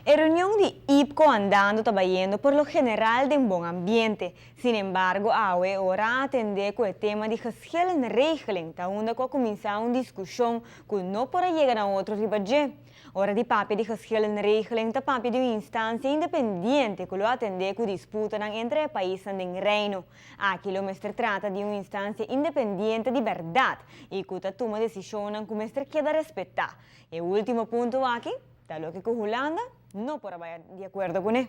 La reunión de IPCO andando trabajando por lo general de un buen ambiente. Sin embargo, ahora atender con el tema de gestão regeling, donde comienza una discusión que no podrá llegar a otro ribaje. Ora di papel de gestão regeling, ta papel de una instancia independiente que lo atende con disputa entre países del reino. Aquí lo mestre trata de una instancia independiente de verdad y que toma decisiones que mestre queda respetar. El último punto aquí, da lo que Holanda no podrá estar de acuerdo con él.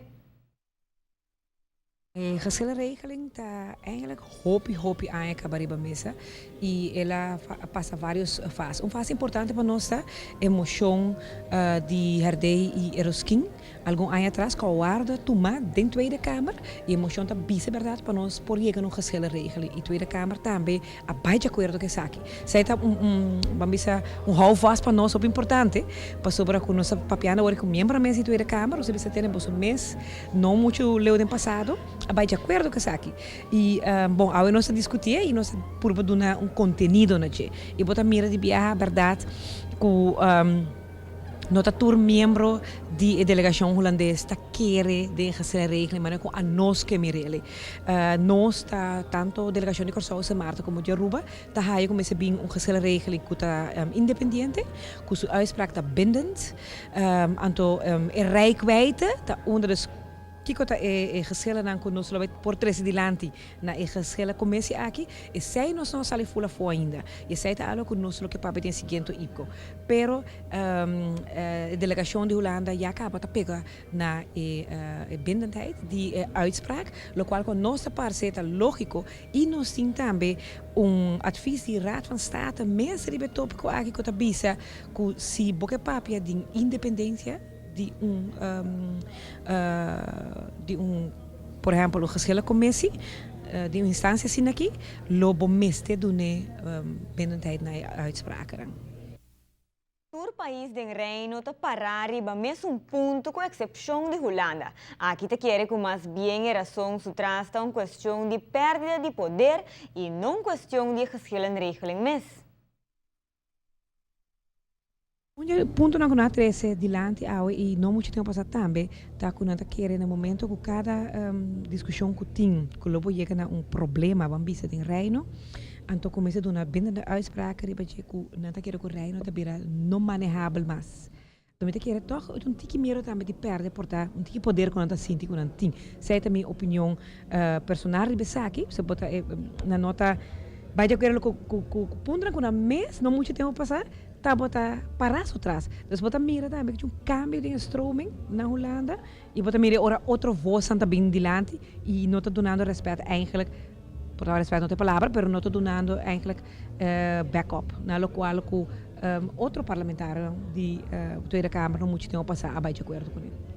Gezellenregeling está eigenlijk hopi aan acabar a mesa e ela passa várias fases. Uma fase importante para nós é a emoção de herdei e eroskin. Algum ano atrás, com a guarda, tomar dentro da Tweede Kamer. E a emoção está bem verdade para nós por chegar no gezellenregeling. E a Tweede Kamer também a bem de acordo com isso aqui. Isso é um houvast para nós super importante. Para sobre a nossa papiana, agora com membro da mesa da Tweede Kamer, você precisa ter um mês, não muito leu no passado. Vai de acordo com isso aqui. E, bom, agora nós discutir e nós por dar conteúdo na gente. E botar mira de viajar, verdade, com nota tur membro de delegação holandesa está querer de gezellenregeling, mas com a nós que mirele. Nós tá tanto delegação de Corsau e Marta como de Aruba, tá aí como esse bem gezellenregeling que tá independente, com sua uitspraak tá bindend, anto rijkwijde, tá onder de Kiko ta gezellen aan konos lo por presidilanti na gezellen commissie aqui e sei nós não sale fula fo ainda e sei ta alo konos lo que pape tem seguinte IPCO pero a delegação de Holanda já acaba ta pega na bindendheid die uitspraak lo qual con nossa parte lógico e nós tem também advies die Raad van State mensen die betópico aqui que ta bisa que se boque papia de independência de por exemplo, gezellencommissie, de instantie zien aqui, lobo meste doen binnen naar uitspraken. O país del reino te parar riba mesmo ponto com exceção de Holanda. Aqui te quer que mais bem a razão se trata uma questão de perda de poder e não questão de gezellenregeling mesmo. O ponto na que trece dilante e não muito tempo passado também tá que nós queremos no momento que cada discussão que tem que logo chega na problema vamos dizer em reino então começa a dar bindende uitspraken riba que nós queremos que o reino também não manejável mais então nós queremos toch tique meer também de perder portar tique poder que nós sinti que nós tem sei também opinião personal riba aqui você bota na nota vai de acordo com o ponto na mês não muito tempo passado tá botar parar atrás. Dus botar mira também que cambio de stroming na Holanda e botar mira ora outro voz anda bem dilante e não tá dando respeito eigenlijk por dar respeito não tem palavra, pero não tá dando eigenlijk backup na lo qual com outro parlamentar de Tweede Kamer não muito tempo passar a de acordo com ele.